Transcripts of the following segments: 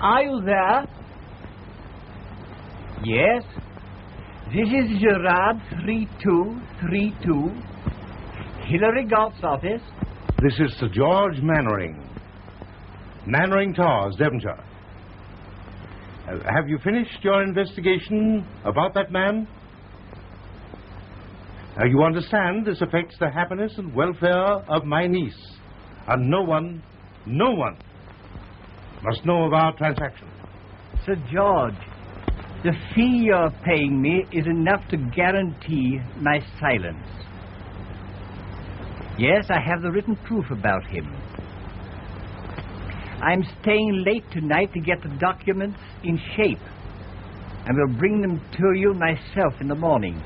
Are you there? Yes. This is Gerard 3232. Hillary Galt's office. This is Sir George Mannering. Mannering Towers, Devonshire. Have you finished your investigation about that man? You understand this affects the happiness and welfare of my niece. And no one must know of our transaction. Sir George, the fee you're paying me is enough to guarantee my silence. Yes, I have the written proof about him. I'm staying late tonight to get the documents in shape, and will bring them to you myself in the morning.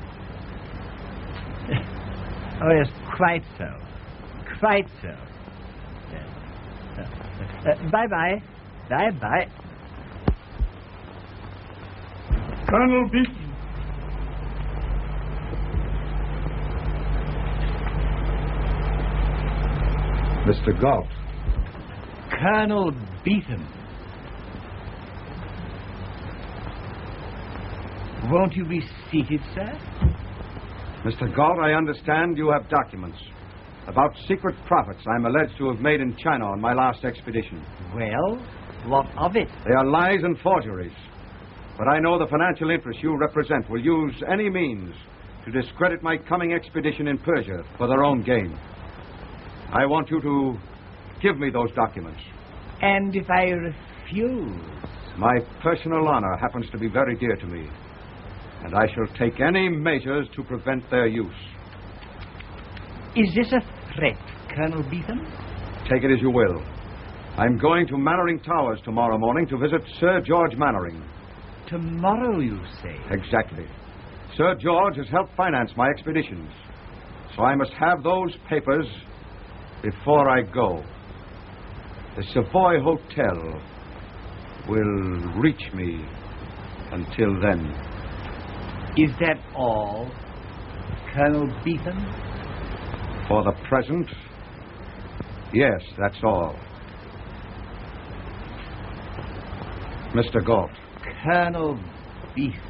Oh, yes, quite so. Quite so. Yes. Bye-bye. Bye-bye. Colonel Beaton. Mr. Galt. Colonel Beaton. Won't you be seated, sir? Mr. Galt, I understand you have documents about secret profits I'm alleged to have made in China on my last expedition. Well, what of it? They are lies and forgeries. But I know the financial interests you represent will use any means to discredit my coming expedition in Persia for their own gain. I want you to give me those documents. And if I refuse? My personal honor happens to be very dear to me, and I shall take any measures to prevent their use. Is this a threat, Colonel Beaton? Take it as you will. I'm going to Mannering Towers tomorrow morning to visit Sir George Mannering. Tomorrow, you say? Exactly. Sir George has helped finance my expeditions, so I must have those papers before I go. The Savoy Hotel will reach me until then. Is that all, Colonel Beaton? For the present, yes, that's all. Mr. Galt. Colonel Beaton.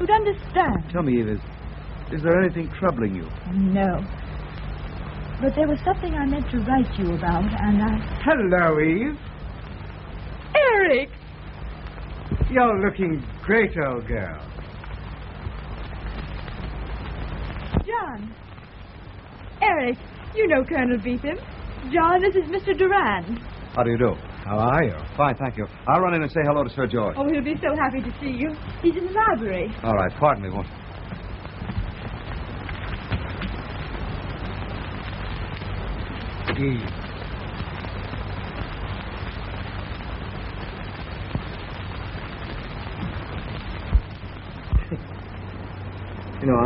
who'd understand. Tell me, Eve, is there anything troubling you? No. But there was something I meant to write you about, and I... Hello, Eve. Eric! You're looking great, old girl. John. Eric, you know Colonel Beetham. John, this is Mr. Durand. How do you do? How are you? Fine, thank you. I'll run in and say hello to Sir George. Oh, he'll be so happy to see you. He's in the library. All right, pardon me, won't you? Eve. You know,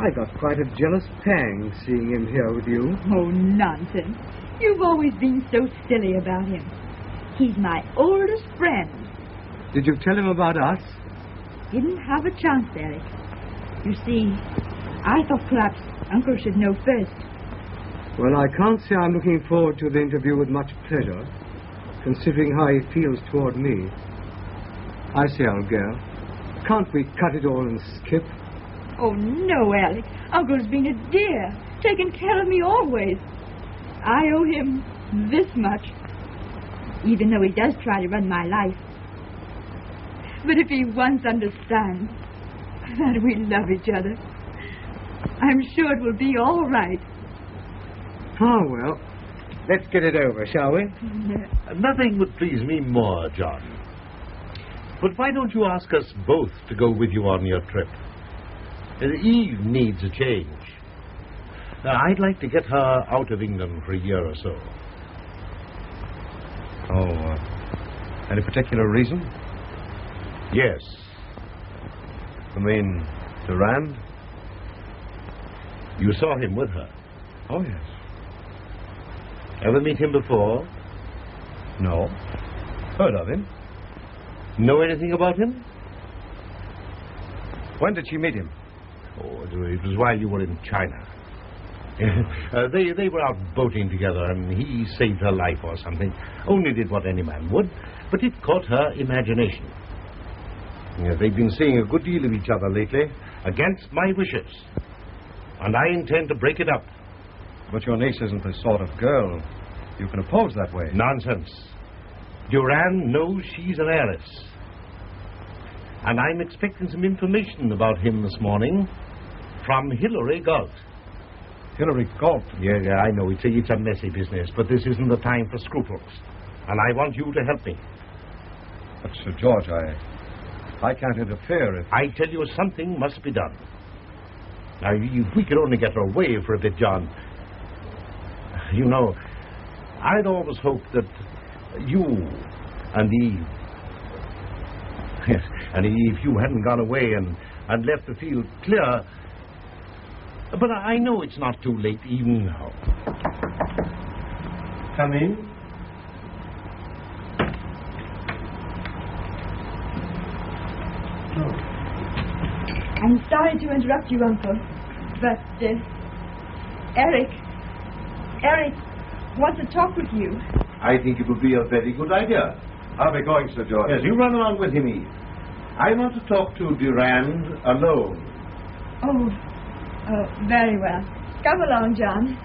I got quite a jealous pang seeing him here with you. Oh, nonsense. You've always been so silly about him. He's my oldest friend. Did you tell him about us? Didn't have a chance, Eric. You see, I thought perhaps Uncle should know first. Well, I can't say I'm looking forward to the interview with much pleasure, considering how he feels toward me. I say, old girl, can't we cut it all and skip? Oh, no, Alec. Uncle's been a dear, taken care of me always. I owe him this much, even though he does try to run my life. But if he once understands that we love each other, I'm sure it will be all right. Oh, well, let's get it over, shall we? Nothing would please me more, John. But why don't you ask us both to go with you on your trip? Eve needs a change. I'd like to get her out of England for a year or so. Oh, any particular reason? Yes. I mean, Durand? You saw him with her. Oh, yes. Ever meet him before? No. Heard of him. Know anything about him? When did she meet him? Oh, it was while you were in China. They were out boating together, and he saved her life or something. Only did what any man would, but it caught her imagination. They've been seeing a good deal of each other lately, against my wishes. And I intend to break it up. But your niece isn't the sort of girl you can oppose that way. Nonsense. Durand knows she's an heiress. And I'm expecting some information about him this morning from Hilary Galt. Hilary Galt? Yeah, I know. It's a messy business, but this isn't the time for scruples. And I want you to help me. But, Sir George, I can't interfere if... I tell you, something must be done. Now, if we could only get her away for a bit, John. You know, I'd always hoped that you and Eve... Yes, and if you hadn't gone away and left the field clear... But I know it's not too late even now. Come in. I'm sorry to interrupt you, Uncle, but Eric wants to talk with you. I think it would be a very good idea. I'll be going, Sir George. Yes, you run along with him, Eve. I want to talk to Durand alone. Oh, very well. Come along, John.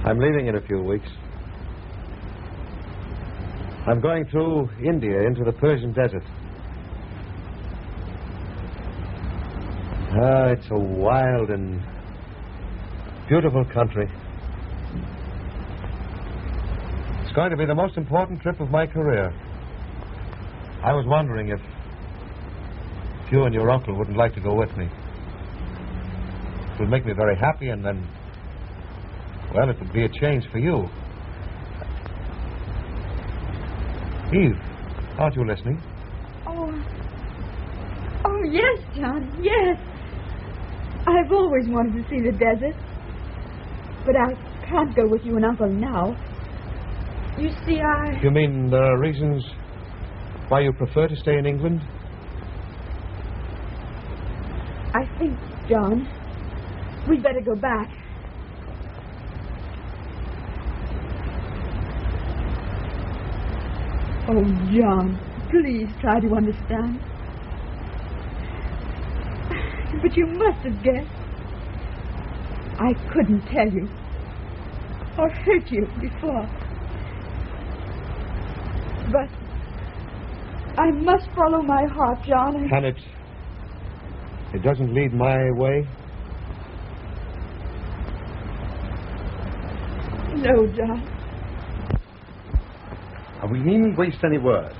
I'm leaving in a few weeks. I'm going through India into the Persian desert. It's a wild and beautiful country. It's going to be the most important trip of my career. I was wondering if you and your uncle wouldn't like to go with me. It would make me very happy, and then, well, it would be a change for you. Eve, aren't you listening? Oh, yes, John, yes. I've always wanted to see the desert. But I can't go with you and Uncle now. You see, You mean there are reasons why you prefer to stay in England? I think, John, We'd better go back. Oh, John, please try to understand. But you must have guessed. I couldn't tell you or hurt you before. But I must follow my heart, John. And it doesn't lead my way? No, John. We needn't waste any words.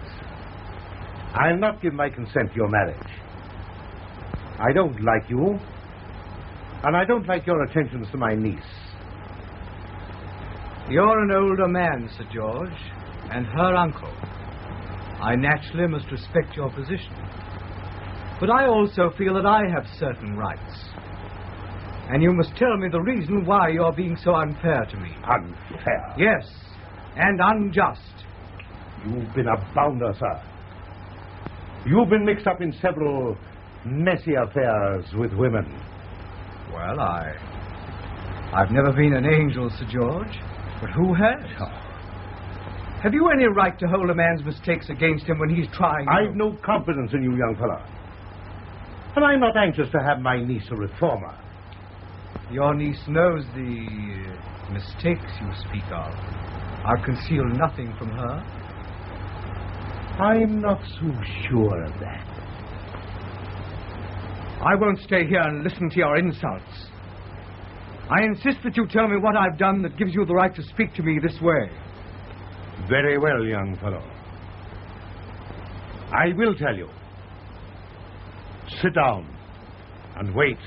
I'll not give my consent to your marriage. I don't like you, and I don't like your attentions to my niece. You're an older man, Sir George, and her uncle. I naturally must respect your position. But I also feel that I have certain rights. And you must tell me the reason why you're being so unfair to me. Unfair? Yes, and unjust. You've been a bounder, sir. You've been mixed up in several messy affairs with women. Well, I've never been an angel, Sir George. But who has? Oh. Have you any right to hold a man's mistakes against him when he's trying? I've no confidence in you, young fella. And I'm not anxious to have my niece a reformer. Your niece knows the mistakes you speak of. I'll conceal nothing from her. I'm not so sure of that. I won't stay here and listen to your insults. I insist that you tell me what I've done that gives you the right to speak to me this way. Very well, young fellow. I will tell you. Sit down and wait.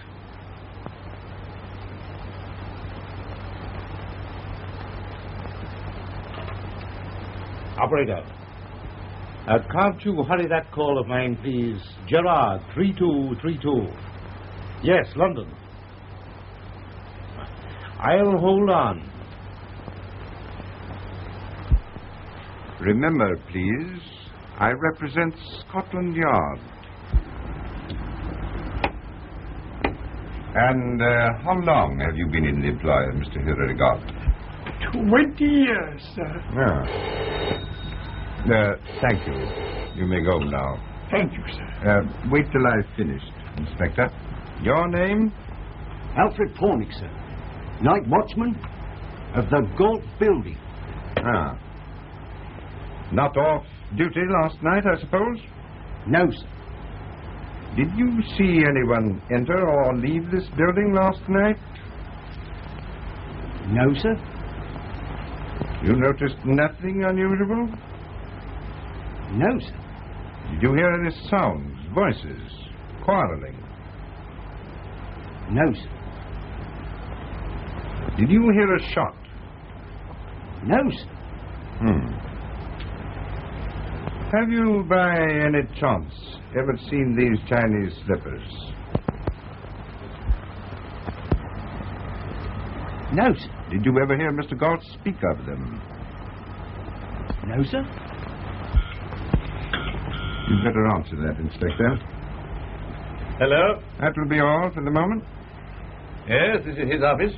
Operator, can't you hurry that call of mine, please? Gerard, 3232. Yes, London. I'll hold on. Remember, please, I represent Scotland Yard. And how long have you been in the employ of Mr. Hilary Galt? 20 years, sir. Thank you. You may go now. Thank you, sir. Wait till I've finished, Inspector. Your name? Alfred Pornick, sir. Night watchman of the Galt Building. Ah. Not off duty last night, I suppose? No, sir. Did you see anyone enter or leave this building last night? No, sir. You noticed nothing unusual? No, sir. Did you hear any sounds, voices, quarreling? No, sir. Did you hear a shot? No, sir. Have you, by any chance, ever seen these Chinese slippers? No, sir. Did you ever hear Mr. Galt speak of them? No, sir. You'd better answer that, Inspector. Hello? That will be all for the moment. Yes, this is his office.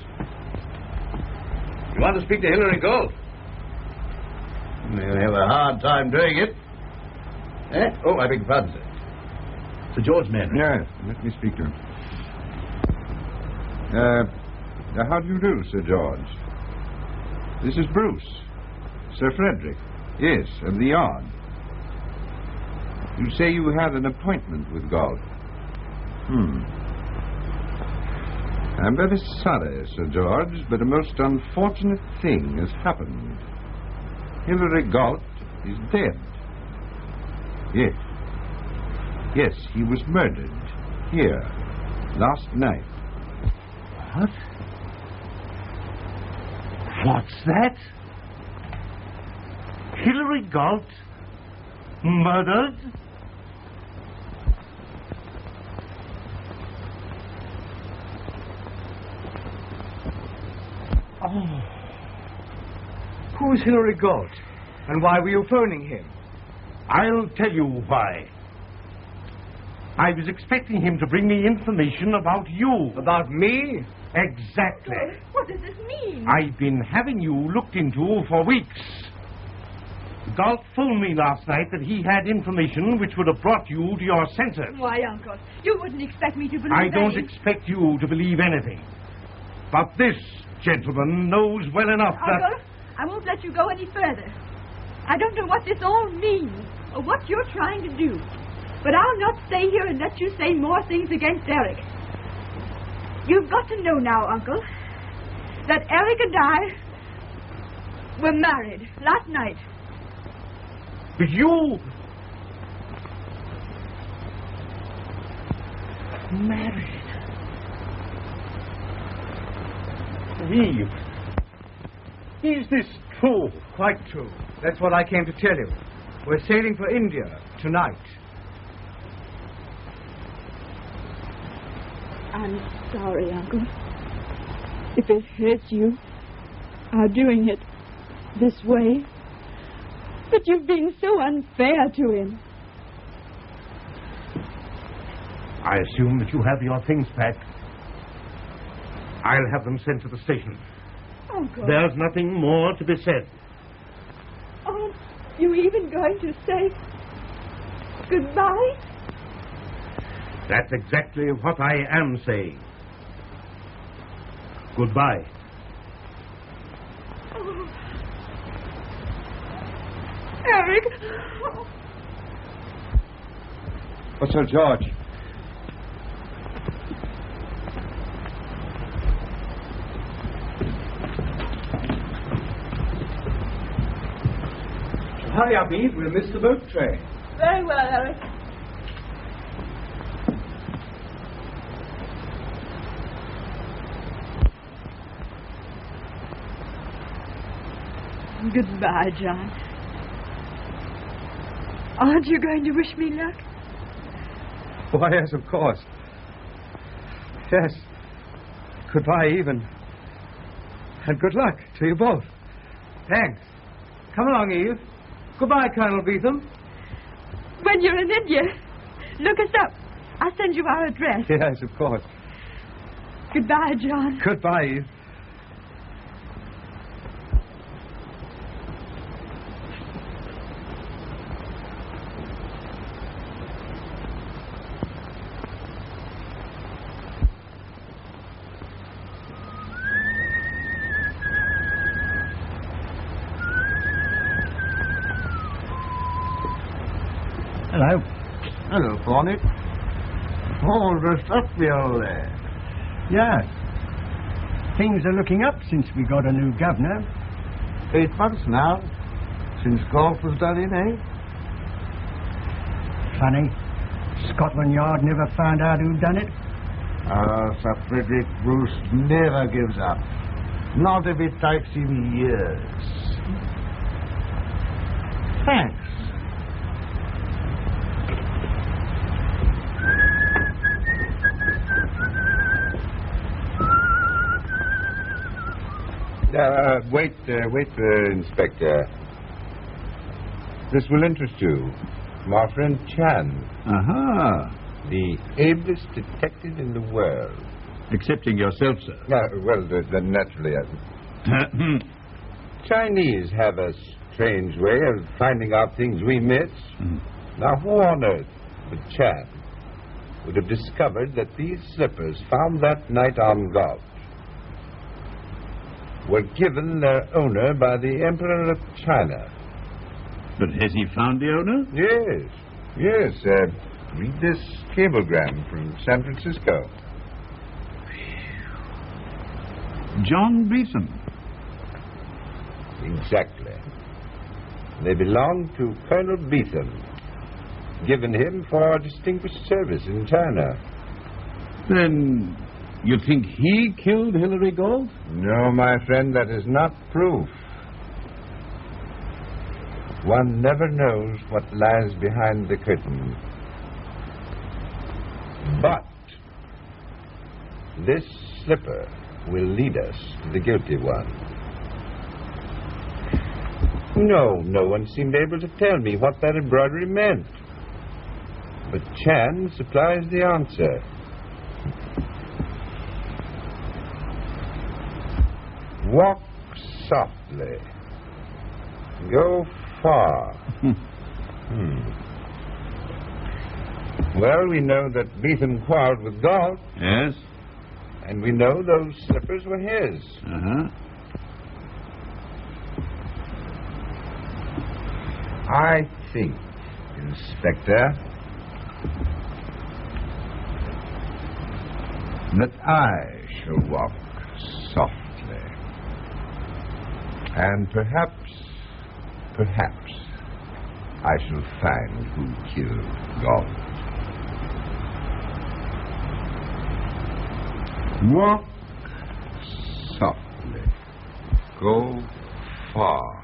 You want to speak to Hilary Galt? You'll have a hard time doing it. Oh, I beg your pardon, sir. Sir George Manry. Yes, let me speak to him. How do you do, Sir George? This is Bruce. Sir Frederick. Yes, of the Yard. You say you had an appointment with Galt. I'm very sorry, Sir George, but a most unfortunate thing has happened. Hilary Galt is dead. Yes. Yes, he was murdered here last night. What? What's that? Hilary Galt? Murdered? Oh. Who's Hilary Galt? And why were you phoning him? I'll tell you why. I was expecting him to bring me information about you. About me? Exactly. What does this mean? I've been having you looked into for weeks. Galt phoned me last night that he had information which would have brought you to your senses. Why, Uncle, you wouldn't expect me to believe I don't any... expect you to believe anything. But this gentleman knows well enough that... Uncle, I won't let you go any further. I don't know what this all means or what you're trying to do. But I'll not stay here and let you say more things against Eric. You've got to know now, Uncle, that Eric and I were married last night. But you... Married? Is this true? Quite true. That's what I came to tell you. We're sailing for India tonight. I'm sorry, Uncle. If it hurts you, our doing it this way. But you've been so unfair to him. I assume that you have your things packed. I'll have them sent to the station. Uncle. There's nothing more to be said. Aren't you even going to say goodbye? That's exactly what I am saying. Goodbye. Oh. Eric. Oh, Sir George. Hurry up, Eve. We'll miss the boat train. Very well, Eric. Goodbye, John. Aren't you going to wish me luck? Why, yes, of course. Yes. Goodbye, Eve, and good luck to you both. Thanks. Come along, Eve. Goodbye, Colonel Beetham. When you're in India, look us up. I'll send you our address. Yes, of course. Goodbye, John. Goodbye, Eve. Hello. Hello, Cornet. All dressed up, the old lad. Yeah. Things are looking up since we got a new governor. 8 months now, since golf was done in, eh? Funny. Scotland Yard never found out who done it. Sir Frederick Bruce never gives up. Not if it takes him years. Thanks. Wait, Inspector. This will interest you. My friend Chan. Aha. The ablest detective in the world. Excepting yourself, sir. Well, naturally. Chinese have a strange way of finding out things we miss. Now, who on earth but Chan would have discovered that these slippers found that night on Galt were given their owner by the Emperor of China? But has he found the owner? Yes. Read this cablegram from San Francisco. John Beetham. Exactly. They belong to Colonel Beetham, given him for distinguished service in China. Then you think he killed Hilary Galt? No, my friend, that is not proof. One never knows what lies behind the curtain. But this slipper will lead us to the guilty one. No one seemed able to tell me what that embroidery meant. But Chan supplies the answer. Walk softly. Go far. Well, we know that Beetham quarreled with God. Yes? And we know those slippers were his. I think, Inspector, that I shall walk softly. And perhaps, I shall find who killed God. Walk softly. Go far.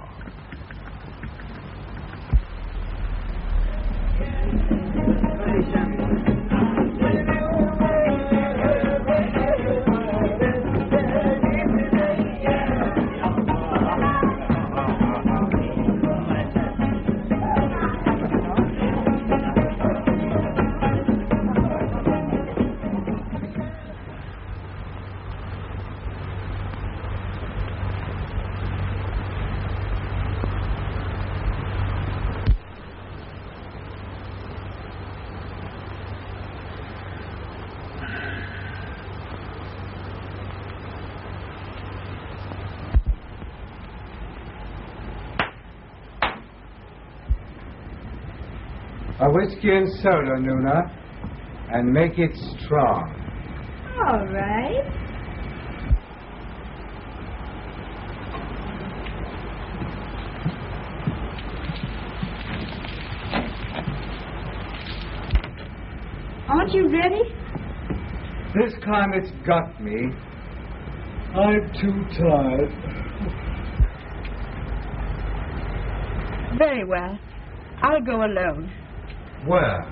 A whiskey and soda, Nuna, and make it strong. All right. Aren't you ready? This climate's got me. I'm too tired. Very well. I'll go alone. Where?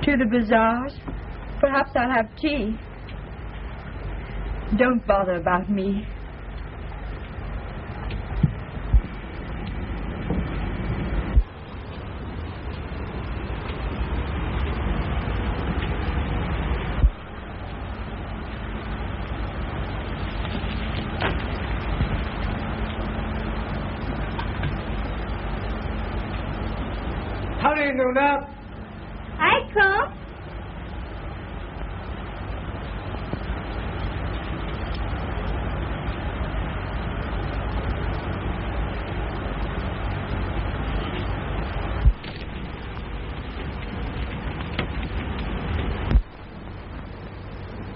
To the bazaars. Perhaps I'll have tea. Don't bother about me. Hurry, Nuna. I come.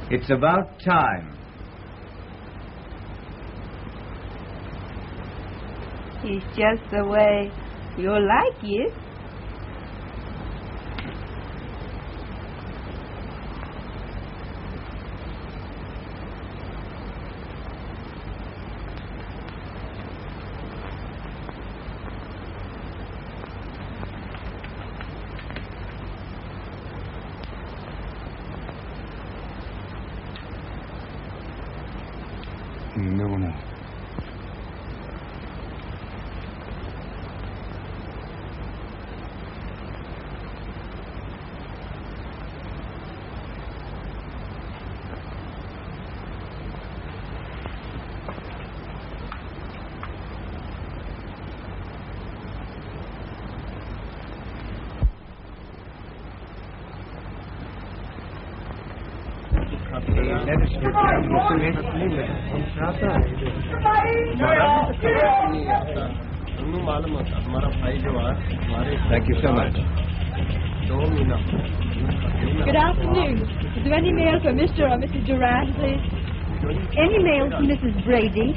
It's about time. He's just the way you like it. No. Thank you so much. Good afternoon. Is there any mail for Mr. or Mrs. Durant, please? Any mail for Mrs. Brady?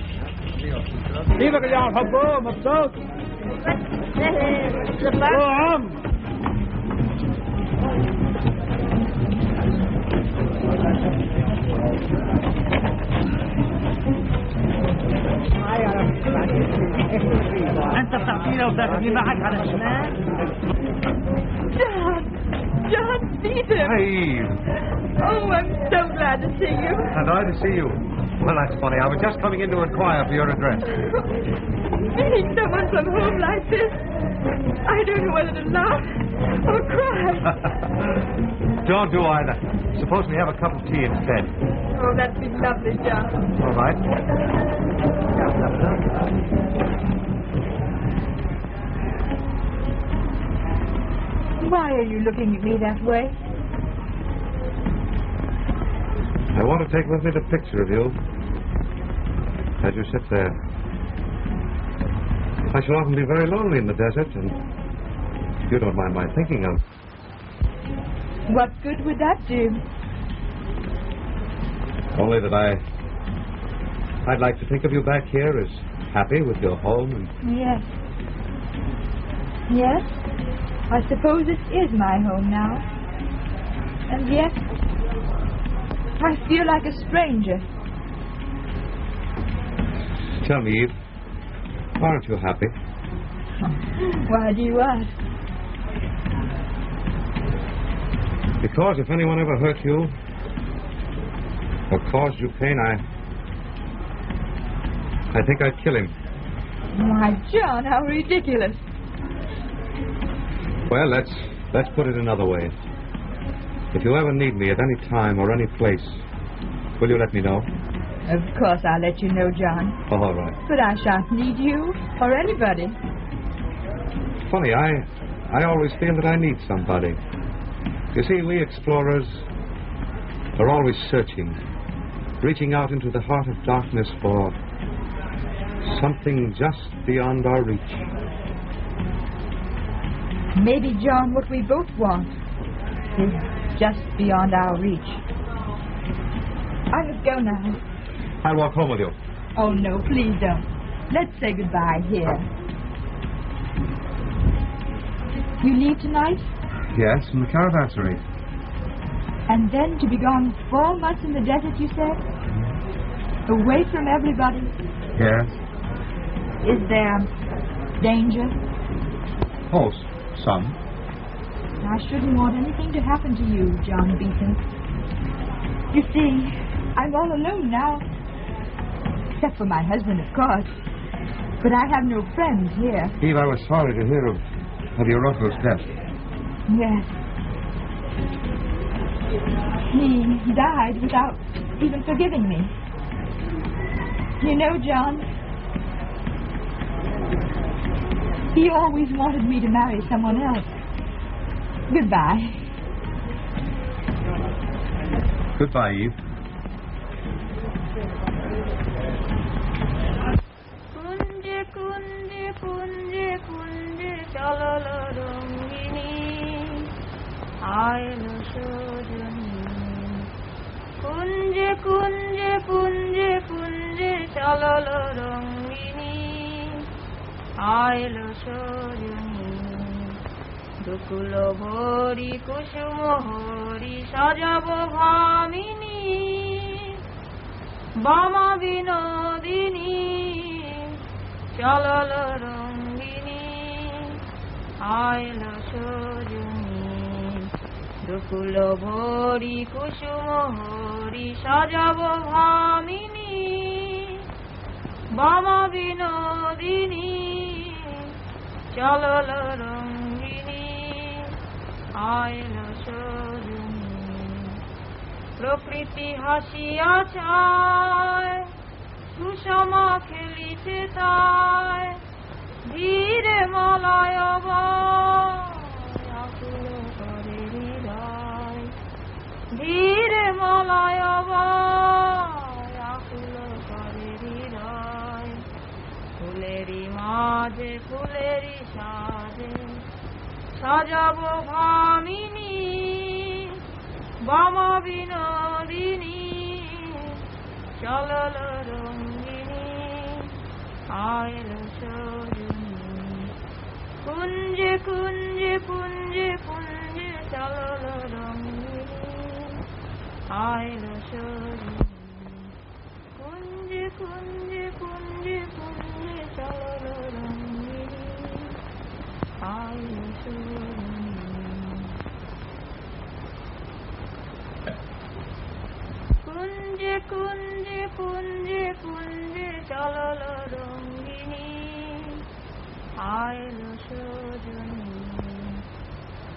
أنت بتعطينا وبتاخذني معك على الشمال؟ John! John, beat him! طيب Oh, I'm so glad to see you. And I to see you. Well, that's funny. I was just coming in to inquire for your address. Meeting someone from home like this, I don't know whether to laugh or cry. Don't do either. Suppose we have a cup of tea instead. Oh, that'd be lovely, John. All right. Why are you looking at me that way? I want to take with me the picture of you as you sit there. I shall often be very lonely in the desert, and you don't mind my thinking of. What good would that do? Only that I'd like to think of you back here as happy with your home and... Yes. Yes? I suppose it is my home now. And yet, I feel like a stranger. Tell me, Eve, aren't you happy? Why do you ask? Because if anyone ever hurt you or caused you pain, I think I'd kill him. Why, John, how ridiculous. Well, let's put it another way. If you ever need me at any time or any place, will you let me know? Of course I'll let you know, John. All right. But I shan't need you or anybody. Funny, I always feel that I need somebody. You see, we explorers are always searching, reaching out into the heart of darkness for something just beyond our reach. Maybe, John, what we both want is just beyond our reach. I must go now. I'll walk home with you. Oh, no, please don't. Let's say goodbye here. You leave tonight? Yes, from the caravansary. And then to be gone 4 months in the desert, you said? Away from everybody? Yes. Is there danger? Oh, some. I shouldn't want anything to happen to you, John Beacon. You see, I'm all alone now. Except for my husband, of course. But I have no friends here. Eve, I was sorry to hear of your uncle's death. Yes. He died without even forgiving me. You know, John, he always wanted me to marry someone else. Goodbye. Goodbye, Eve. Kunje kunje kunje kunje chalalo rangini aylo sojani kunje kunje kunje kunje chalalo rangini aylo sojani dukulo bhori kusumo hori sajabo bhamini bama binodini chalalo rangini aylo sojani dukulo bhori kusumo hori sajabo bhamini bama binodini chalalo rangini aylo sojani প্রকৃতি হাসিয়া চায় সুষমা খেলিতে তাই ধীরে মলয় আকুল করে হৃদয় ধীরে মলয় আকুল করে হৃদয় ফুলেরই মাঝে ফুলেরই সাজে সাজাবো ভামিনী বামা বিনোদিনী চলল রঙ্গিনী আয়লো সজনী কুঞ্জে কুঞ্জে কুঞ্জে কুঞ্জে চলল রঙ্গিনী আয়লো সজনী কুঞ্জে কুঞ্জে কুঞ্জে কুঞ্জে চলল রঙ্গিনী আয়লো সজনী কুঞ্জে কুঞ্জে কুঞ্জে চললো রঙ্গিনী আইলো সজনী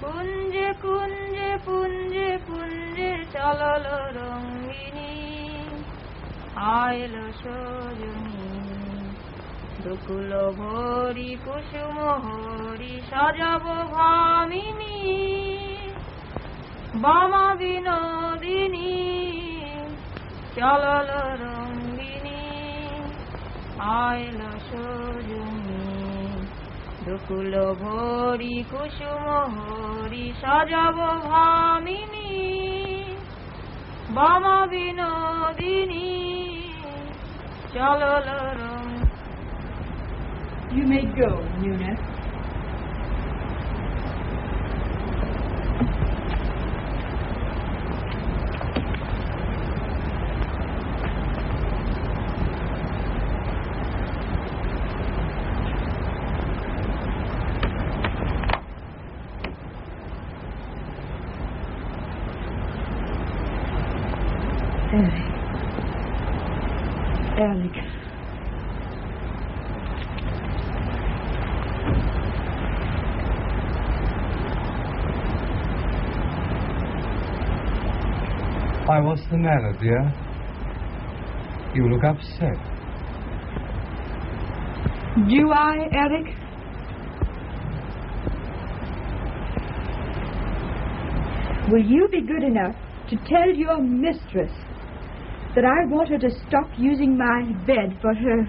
কুঞ্জে কুঞ্জে কুঞ্জে কুঞ্জে চললো রঙ্গিনী আইলো সজনী দুকুল ভরি কুসুম হরি সাজাব ভামিনী বামা বিনোদিনী চলল রঙ্গিনী আইল সজনী দুকুল ভরি কুসুম হরি সাজাব ভামিনী বামা বিনোদিনী চলল রঙ্গিনী. You may go, Nuna. Alec. Why, what's the matter, dear? You look upset. Do I, Eric? Will you be good enough to tell your mistress that I want her to stop using my bed for her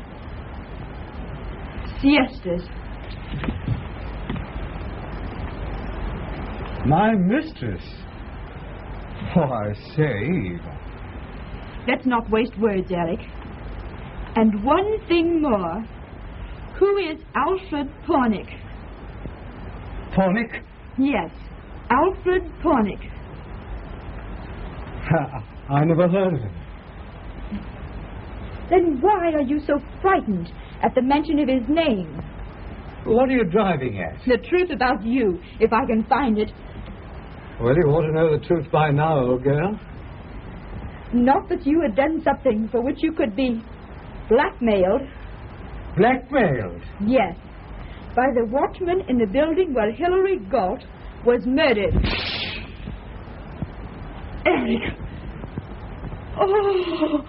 siestas? My mistress? Oh, I say. Let's not waste words, Alec. And one thing more. Who is Alfred Pornick? Pornick? Yes, Alfred Pornick. I never heard of him. Then why are you so frightened at the mention of his name? What are you driving at? The truth about you, if I can find it. Well, you ought to know the truth by now, old girl. Not that you had done something for which you could be blackmailed. Blackmailed? Yes, by the watchman in the building where Hilary Galt was murdered. Eric! Oh!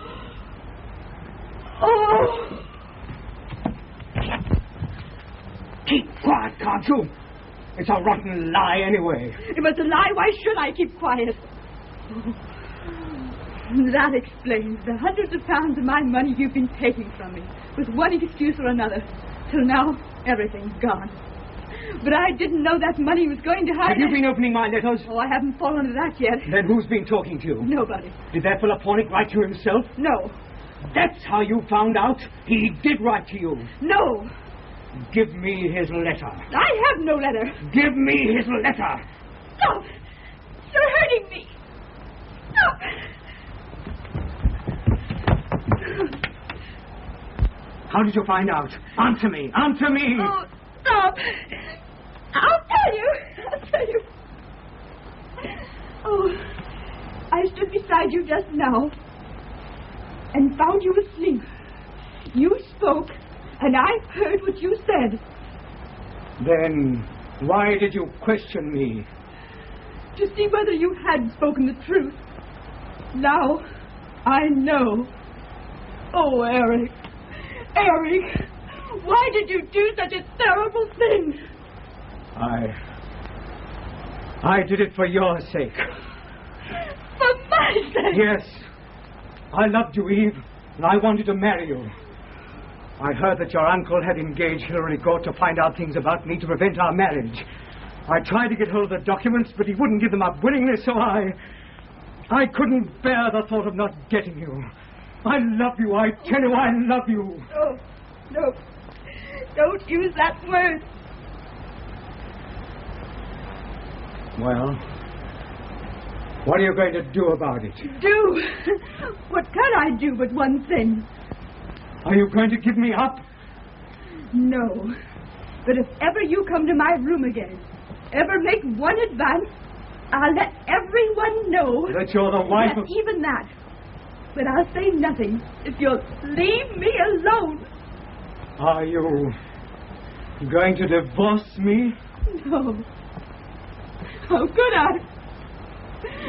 Oh! Keep quiet, can't you? It's a rotten lie anyway. It was a lie. Why should I keep quiet? That explains the hundreds of pounds of my money you've been taking from me, with one excuse or another. Till now, everything's gone. But I didn't know that money was going to hide. Have you been opening my letters? Oh, I haven't fallen to that yet. Then who's been talking to you? Nobody. Did that fellow Pornick write to you himself? No. That's how you found out? He did write to you? No. Give me his letter. I have no letter. Give me his letter. Stop! You're hurting me. Stop! How did you find out? Answer me. Answer me. Oh, stop. I'll tell you. I'll tell you. Oh, I stood beside you just now and found you asleep. You spoke, and I heard what you said. Then why did you question me? To see whether you had spoken the truth. Now, I know. Oh, Eric. Eric, why did you do such a terrible thing? I did it for your sake. For my sake? Yes. I loved you, Eve, and I wanted to marry you. I heard that your uncle had engaged Hilary Galt to find out things about me to prevent our marriage. I tried to get hold of the documents, but he wouldn't give them up willingly, so I couldn't bear the thought of not getting you. I love you, I tell you, I love you. No, no. Don't use that word. Well, what are you going to do about it? Do? What can I do but one thing? Are you going to give me up? No. But if ever you come to my room again, ever make one advance, I'll let everyone know that you're the wife that of... even that. But I'll say nothing if you'll leave me alone. Are you going to divorce me? No. How could I?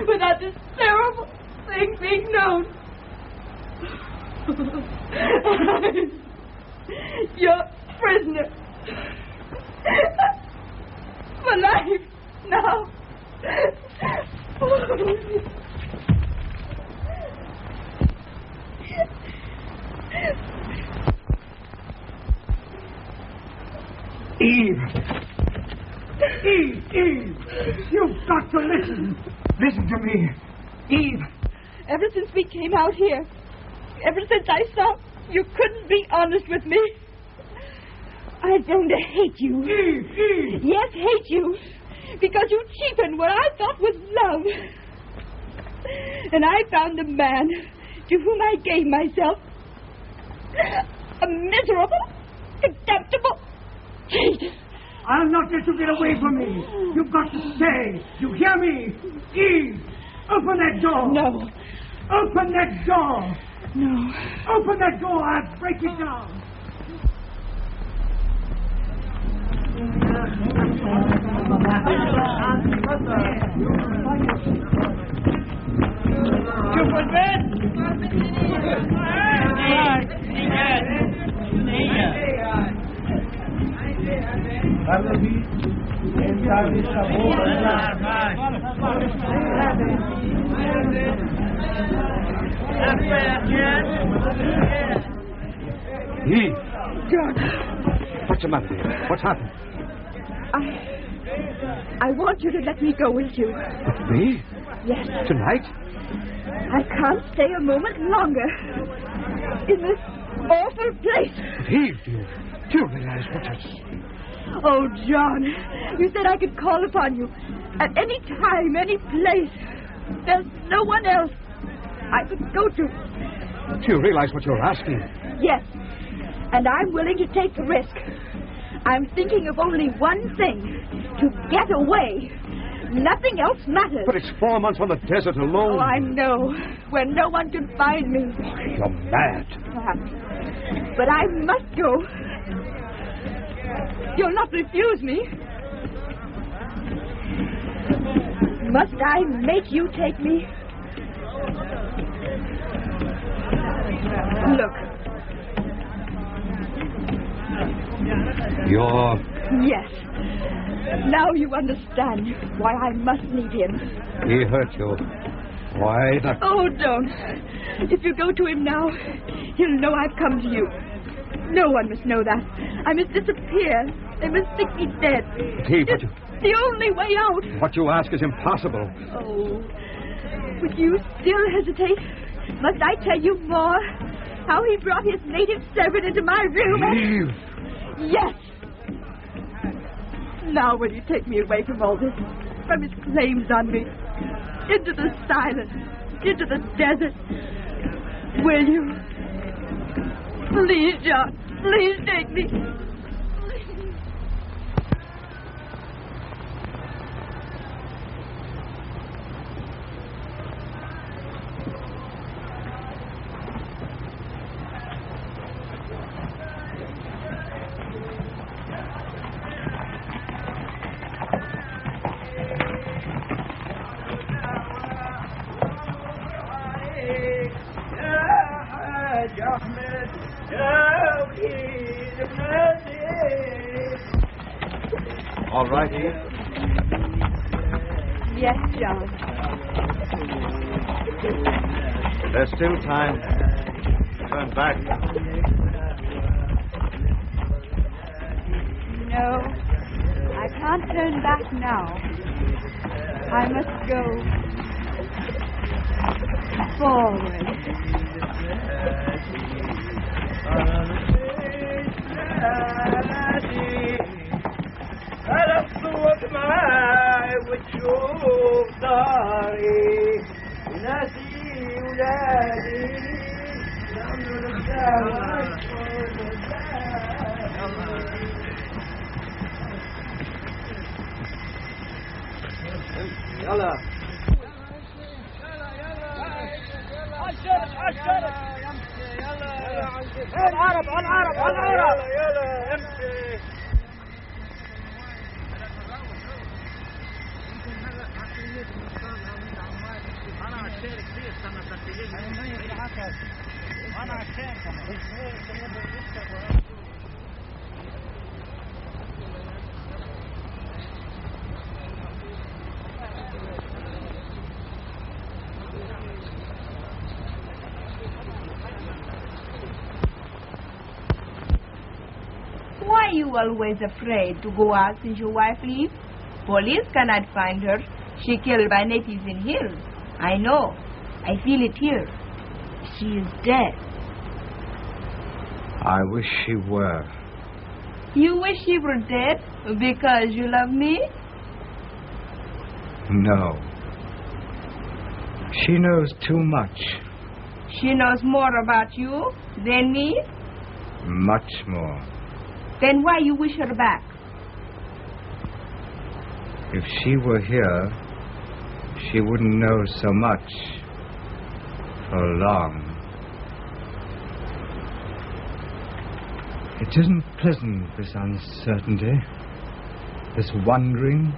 Without this terrible thing being known. I'm your prisoner. For life now. Eve! Eve! You've got to listen! Listen to me! Eve! Ever since we came out here, ever since I saw you couldn't be honest with me, I've grown to hate you. Eve! Yes, hate you. Because you cheapened what I thought was love. And I found a man to whom I gave myself. A miserable, contemptible cheat. I'll not let you get away from me. You've got to stay. You hear me? Eve! Open that door. No. Open that door. No. Open that door. I'll break it down. Eve! God. What's the matter, dear? What's happened? I want you to let me go with you. With me? Yes. Tonight? I can't stay a moment longer in this awful place. Eve, do you realize what you're... Oh, John, you said I could call upon you at any time, any place. There's no one else I could go to. Do you realize what you're asking? Yes, and I'm willing to take the risk. I'm thinking of only one thing, to get away. Nothing else matters. But it's 4 months on the desert alone. Oh, I know, where no one can find me. You're mad. Perhaps. But I must go. You'll not refuse me. Must I make you take me? Look. You're... Yes. Now you understand why I must leave him. He hurt you. Why not? Oh, don't. If you go to him now, he'll know I've come to you. No one must know that. I must disappear. They must think me dead. Eve, it's the only way out. What you ask is impossible. Oh, would you still hesitate? Must I tell you more? How he brought his native servant into my room Eve! Yes. Now will you take me away from all this, from his claims on me, into the silence, into the desert? Will you? Please, John, please take me. All right, Eve? Yes, John. There's still time. Turn back. No, I can't turn back now. I must go forward. يلا Why are you always afraid to go out since your wife leaves? Police cannot find her. She killed by natives in hills. I know. I feel it here. She is dead. I wish she were. You wish she were dead because you love me? No. She knows too much. She knows more about you than me? Much more. Then why you wish her back? If she were here, she wouldn't know so much for long. It isn't pleasant, this uncertainty, this wondering.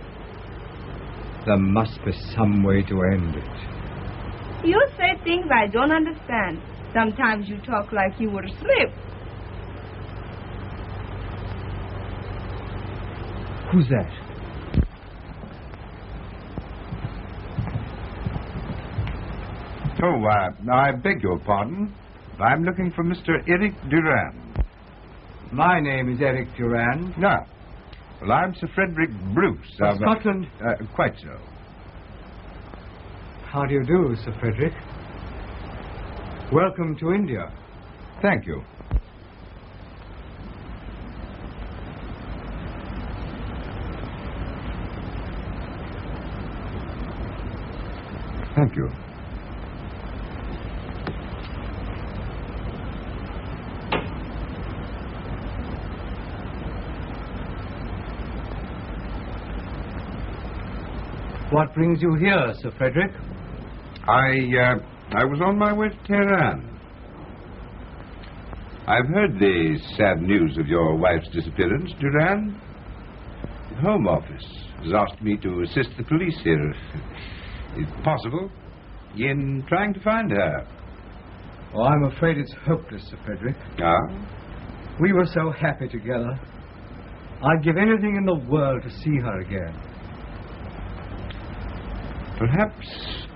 There must be some way to end it. You say things I don't understand. Sometimes you talk like you were asleep. Who's that? Oh, I beg your pardon. I'm looking for Mr. Eric Durand. My name is Eric Durand. No. Well, I'm Sir Frederick Bruce. Of Scotland? Quite so. How do you do, Sir Frederick? Welcome to India. Thank you. Thank you. What brings you here, Sir Frederick? I was on my way to Tehran. I've heard the sad news of your wife's disappearance, Durand. The Home Office has asked me to assist the police here, if possible, in trying to find her. Oh, I'm afraid it's hopeless, Sir Frederick. Ah? We were so happy together. I'd give anything in the world to see her again. Perhaps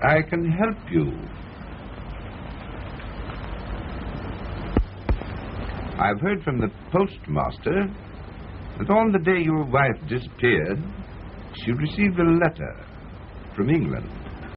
I can help you. I've heard from the postmaster that on the day your wife disappeared, she received a letter from England.